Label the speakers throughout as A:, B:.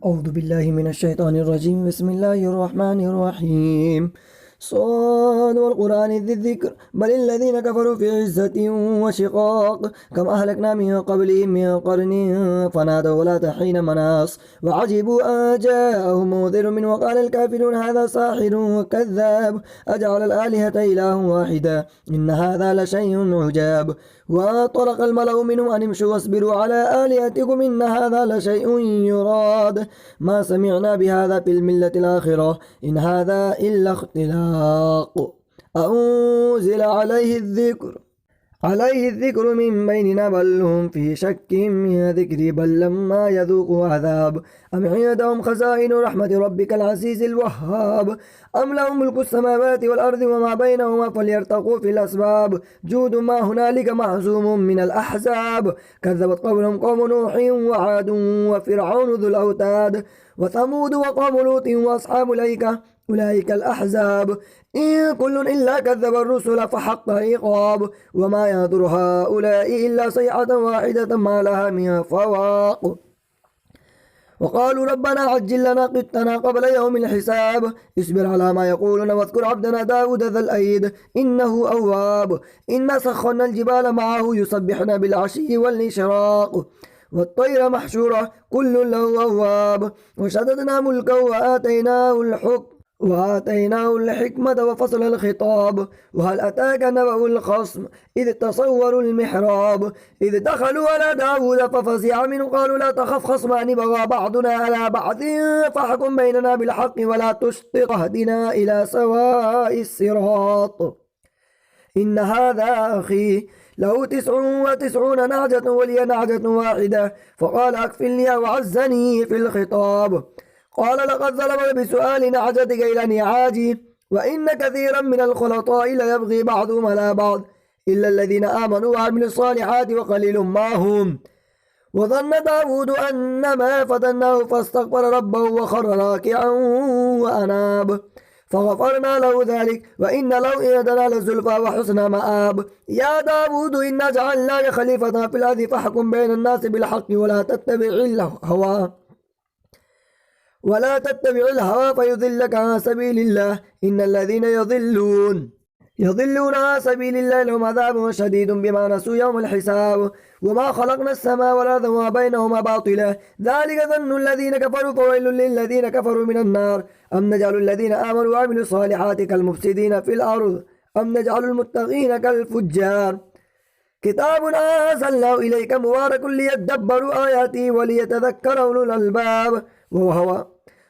A: أعوذ بالله من الشيطان الرجيم. بسم الله الرحمن الرحيم. صاد والقرآن ذي الذكر بل الذين كفروا في عزة وشقاق كم أهلكنا من قبلهم من قرن فنادوا ولا حين مناص وعجبوا أن جاءهم منذر من وقال الكافرون هذا ساحر كذاب أجعل الآلهة إله واحدا إن هذا لشيء عجاب وطرق الملأ منهم أن امشوا واصبروا على آلهتكم إن هذا لشيء يراد ما سمعنا بهذا في الملة الآخرة إن هذا إلا اختلاق أنزل عليه الذكر من بيننا بل هم في شك من ذكري بل لما يذوقوا عذاب أم عندهم خزائن رحمة ربك العزيز الوهاب أم لهم ملك السماوات والأرض وما بينهما فليرتقوا في الأسباب جود ما هنالك محزوم من الأحزاب كذبت قبلهم قوم نوح وعاد وفرعون ذو الأوتاد وثمود وقوم لوط وأصحاب الأيكة أولئك الأحزاب إن كل إلا كذب الرسل فحق عقاب وما ينظر هؤلاء إلا صيحة واحدة ما لها من فواق وقالوا ربنا عجل لنا قطنا قبل يوم الحساب اصبر على ما يقولون واذكر عبدنا داود ذا الأيد إنه أواب إنا سخرنا الجبال معه يسبحنا بالعشي والإشراق والطير محشورة كل له أواب وشددنا ملكا وآتيناه الحكمة وفصل الخطاب وهل أتاك نبأ الخصم إذ تصوروا المحراب إذ دخلوا على داود ففزع منه قالوا لا تخف خصمان بغى بعضنا على بعض فاحكم بيننا بالحق ولا تشطط اهدنا إلى سواء الصراط إن هذا أخي له 99 نعجة ولي نعجة واحدة فقال أكفلني وعزني في الخطاب قال لقد ظلم بسؤال نعجتك إلى نعاجي وإن كثيرا من الخلطاء ليبغي بعضهم على بعض إلا الذين آمنوا وعملوا الصالحات وقليل ما هم وظن داود أن ما فتناه فاستغفر ربه وخر راكعا وأناب فغفرنا له ذلك وإن له عندنا لزلفى وحسن مآب يا داود إنا جعلناك خليفة في الأرض فاحكم بين الناس بالحق ولا تتبع الهوى فيضلك عن سبيل الله إن الذين يضلون عن سبيل الله لهم عذاب شديد بما نسوا يوم الحساب وما خلقنا السماء والأرض وما بينهما باطلا ذلك ظن الذين كفروا فويل للذين كفروا من النار أم نجعل الذين آمنوا وعملوا الصالحات كالمفسدين في الأرض أم نجعل المتقين كالفجار كتاب أنزلناه إليك مبارك ليدبروا آياته وليتذكر أولو الألباب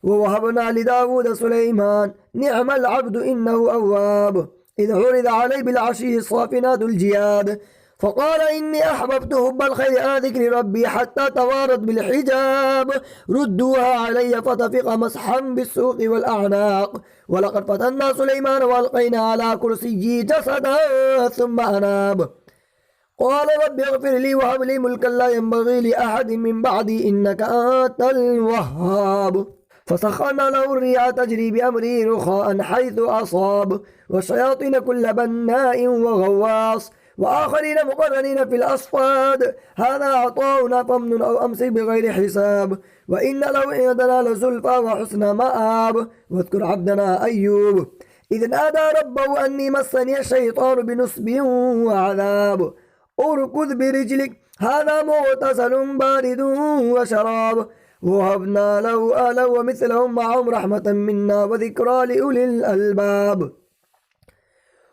A: ووهبنا لداود سليمان نعم العبد إنه أواب إذ عرض عليه بالعشي الصافنات الجياد فقال إني أحببت حب الخير عن ذكر ربي حتى توارت بالحجاب ردوها علي فطفق مسحا بالسوق والأعناق ولقد فتنا سليمان وألقينا على كرسيه جسدا ثم أناب قال رب اغفر لي وهب لي ملكا لا ينبغي لأحد من بعدي إنك أنت الوهاب فسخرنا له الريح تجري بأمره رخاء حيث أصاب والشياطين كل بناء وغواص وآخرين مقرنين في الأصفاد هذا عطاؤنا فامنن أو أمسك بغير حساب وإن له عندنا لزلفى وحسن مآب واذكر عبدنا أيوب إذ نادى ربه أني مسني الشيطان بنصب وعذاب اركض برجلك هذا مغتسل بارد وشراب وهبنا له أهلا ومثلهم معهم رحمة منا وذكرى لأولي الألباب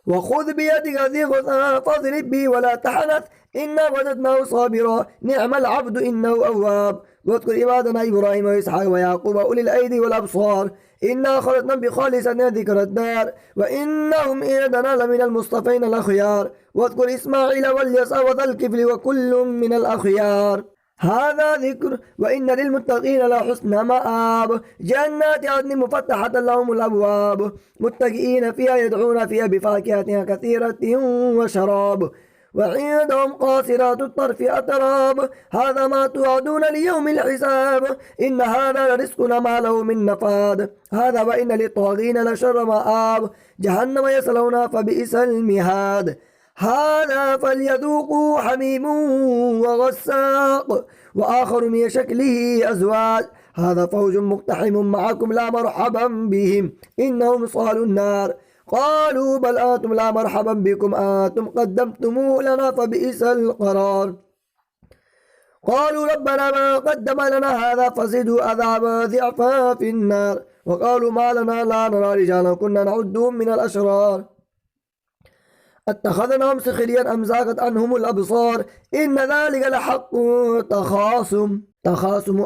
A: وخذ بيدك ضغثا فاضرب به ولا تحنث إنا وجدناه صابرا نعم العبد إنه أواب واذكر عبادنا إبراهيم وإسحاق ويعقوب أولي الأيدي والأبصار إنا خلقنا بخالصة ذكر الدار وإنهم عندنا لمن المصطفين الأخيار واذكر إسماعيل واليسع وذا الكفل وكل من الأخيار هذا ذكر وإن للمتقين لحسن مآب جنات عدن مفتحة لهم الأبواب متكئين فيها يدعون فيها بفاكهة كثيرة وشراب وعندهم قاصرات الطرف أتراب هذا ما توعدون ليوم الحساب إن هذا لرزقنا ما له من نفاد هذا وإن للطاغين لشر مآب جهنم يصلونها فبئس المهاد هذا فليذوقوا حميم وغساق وآخر من شكله أزواج هذا فوج مقتحم معكم لا مرحبا بهم إنهم صالوا النار. قالوا بل أنتم لا مرحبا بكم أنتم قدمتموه لنا فبئس القرار. قالوا ربنا ما قدم لنا هذا فزده عذابا ضعفا في النار. وقالوا ما لنا لا نرى رجالا كنا نعدهم من الأشرار اتخذناهم سخريا أم زاغت عنهم الأبصار إن ذلك لحق تخاصم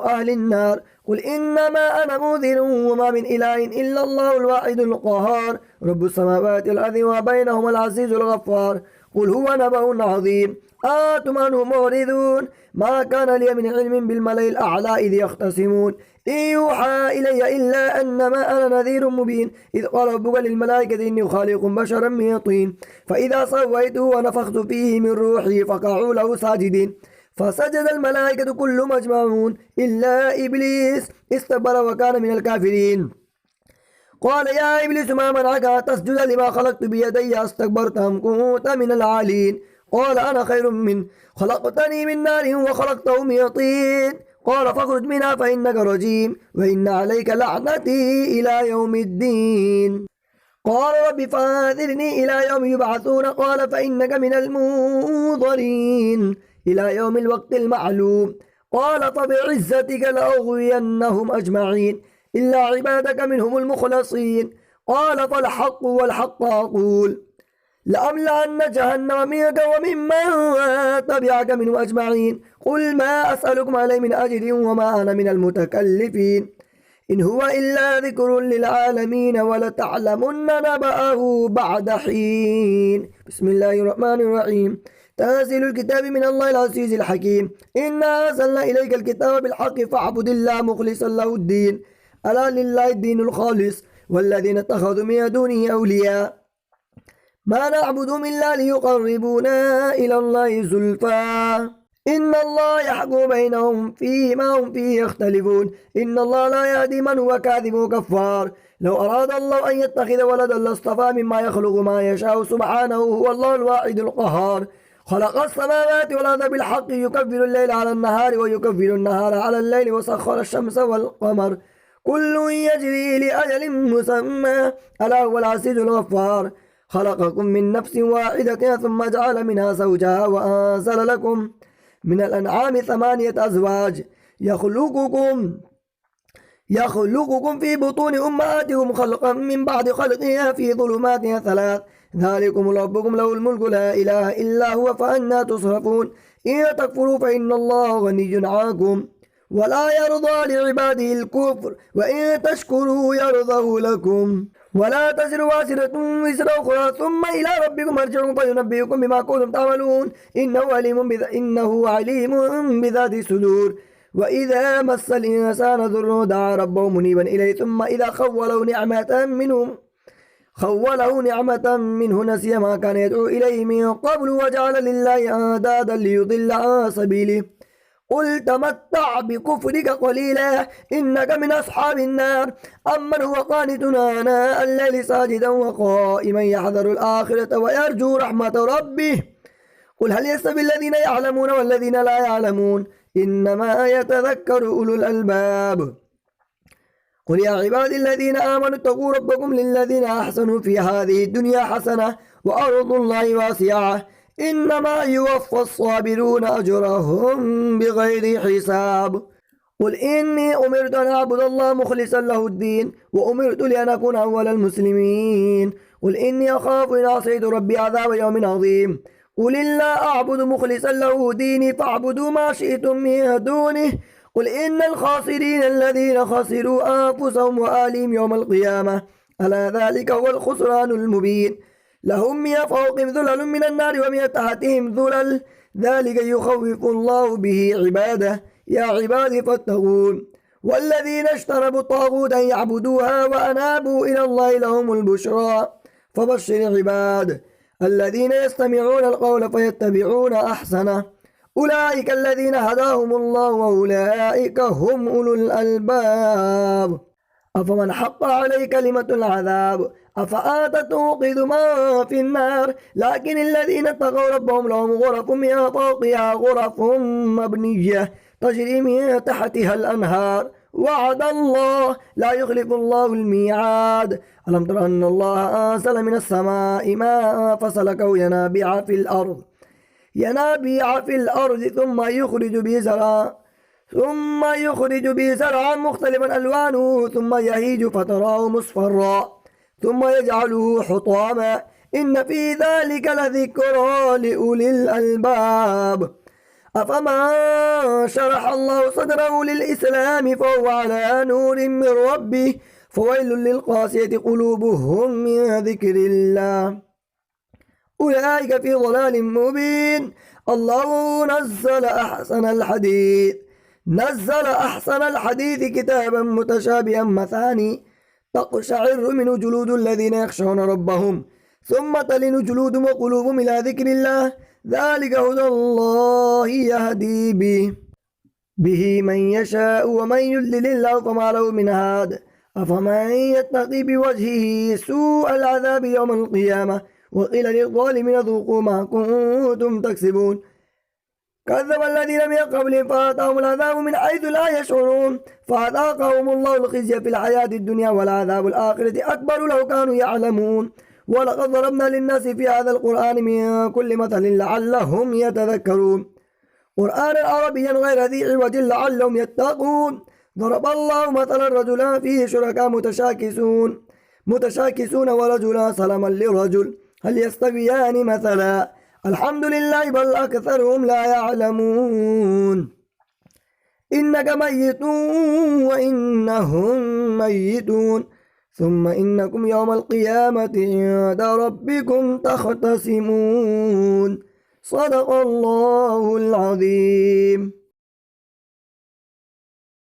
A: أهل النار. قل إنما أنا منذر وما من إله إلا الله الواحد القهار رب السماوات والأرض وبينهما العزيز الغفار. قل هو نبأ عظيم أنتم عنه معرضون ما كان لي من علم بالملأ الأعلى إذ يختصمون إن يوحى إلي إلا أنما أنا نذير مبين إذ قال ربك للملائكة إني خالق بشرا من طين فإذا سويته ونفخت فيه من روحي فقعوا له ساجدين فسجد الملائكة كلهم أجمعون إلا إبليس استكبر وكان من الكافرين. قال يا إبليس ما منعك تسجد لما خلقت بيدي استكبرت أم كنت من العالين. قال أنا خير منه خلقتني من نار وخلقته من طين. قال فاخرج منها فإنك رجيم وإن عليك لعنتي إلى يوم الدين. قال رب فانظرني إلى يوم يبعثون. قال فإنك من المنظرين إلى يوم الوقت المعلوم. قال فبعزتك لأغوينهم أجمعين إلا عبادك منهم المخلصين. قال فالحق والحق أقول لأملأن جهنم منك وممن تبعك منهم أجمعين. قل ما أسألكم عليه من أجر وما أنا من المتكلفين إن هو إلا ذكر للعالمين ولتعلمن نبأه بعد حين. بسم الله الرحمن الرحيم. تنزيل الكتاب من الله العزيز الحكيم. إنا أنزلنا إليك الكتاب بالحق فاعبد الله مخلصا له الدين ألا لله الدين الخالص والذين اتخذوا من دونه أولياء ما نعبدهم إلا ليقربونا إلى الله زلفى إن الله يحكم بينهم فيما هم فيه يختلفون إن الله لا يهدي من هو كاذب كفار. لو أراد الله أن يتخذ ولدا لاصطفى مما يخلق ما يشاء سبحانه هو الله الواحد القهار. خلق السماوات والأرض بالحق يكفر الليل على النهار ويكفر النهار على الليل وسخر الشمس والقمر كل يجري لأجل مسمى ألا هو العزيز الغفار. خلقكم من نفس واحدة ثم جعل منها زوجها وأنزل لكم من الأنعام 8 أزواج يخلقكم في بطون أمهاتكم خلقا من بعد خلقها في ظلمات 3 ذلكم ربكم له الملك لا إله إلا هو فأنى تصرفون إن تكفروا فإن الله غني عنكم ولا يرضى لعباده الكفر وإن تشكروا يرضه لكم ولا تزر وازرة وزر أخرى ثم إلى ربكم مرجعكم فينبئكم بما كنتم تعملون إنه عليم بذات الصدور. وإذا مس الإنسان ضر دعا ربه منيبا إليه ثم إذا خوله نعمة منه نسي ما كان يدعو إليه من قبل وجعل لله أندادا ليضل عن سبيله. قل تمتع بكفرك قليلا إنك من أصحاب النار أمن هو قانت آناء الليل ساجدا وقائما يحذر الآخرة ويرجو رحمة ربه. قل هل يستوي الذين يعلمون والذين لا يعلمون إنما يتذكر أولو الألباب. قل يا عبادي الذين آمنوا اتقوا ربكم للذين أحسنوا في هذه الدنيا حسنة وأرض الله واسعة إنما يوفى الصابرون أجرهم بغير حساب. قل إني أمرت أن أعبد الله مخلصا له الدين وأمرت لأن أكون أول المسلمين. قل إني أخاف إن عصيت ربي عذاب يوم عظيم. قل إلا أعبد مخلصا له ديني فاعبدوا ما شئتم من دونه. قل إن الخاسرين الذين خسروا أنفسهم وآلهم يوم القيامة ألا ذلك هو الخسران المبين. لهم من فوقهم ذلل من النار ومن تحتهم ذلل ذلك يخوف الله به عباده يا عبادي فاتقون. والذين اشتروا الطاغوت أن يعبدوها وأنابوا إلى الله لهم البشرى فبشر العباد الذين يستمعون القول فيتبعون أحسنه أولئك الذين هداهم الله وأولئك هم أولو الألباب. أفمن حق عليه كلمة العذاب أفأنت توقظ ما في النار لكن الذين اتقوا ربهم لهم غرف من فوقها غرف مبنية تجري من تحتها الأنهار وعد الله لا يخلف الله الميعاد. ألم تر أن الله أنزل من السماء ماء فسلكه ينابيع في الأرض ثم يخرج به زرعا مختلفا ألوانه ثم يهيج فتراه مصفرا ثم يجعله حطاما إن في ذلك لذكرى لأولي الألباب. أفمن شرح الله صدره للإسلام فهو على نور من ربه فويل للقاسية قلوبهم من ذكر الله أولئك في ضلال مبين. الله نزل أحسن الحديث كتابا متشابها مثاني تقشعر منه جلود الذين يخشون ربهم ثم تلين جلودهم وقلوبهم إلى ذكر الله ذلك هدى الله يهدي به من يشاء ومن يضلل الله فما له من هاد. أفمن يتقي بوجهه سوء العذاب يوم القيامة وقيل للظالمين ذوقوا ما كنتم تكسبون. كذب الذين من قبلهم فأتاهم العذاب من حيث لا يشعرون فأذاقهم الله الخزي في الحياة الدنيا والعذاب الآخرة أكبر لو كانوا يعلمون. ولقد ضربنا للناس في هذا القرآن من كل مثل لعلهم يتذكرون قرآنا عربيا غير ذي عوج لعلهم يتقون. ضرب الله مثلا رجلا فيه شركاء متشاكسون ورجلا سلما لرجل هل يستويان مثلا الحمد لله بل أكثرهم لا يعلمون. إنك ميت وإنهم ميتون ثم إنكم يوم القيامة عند ربكم تختصمون. صدق الله العظيم.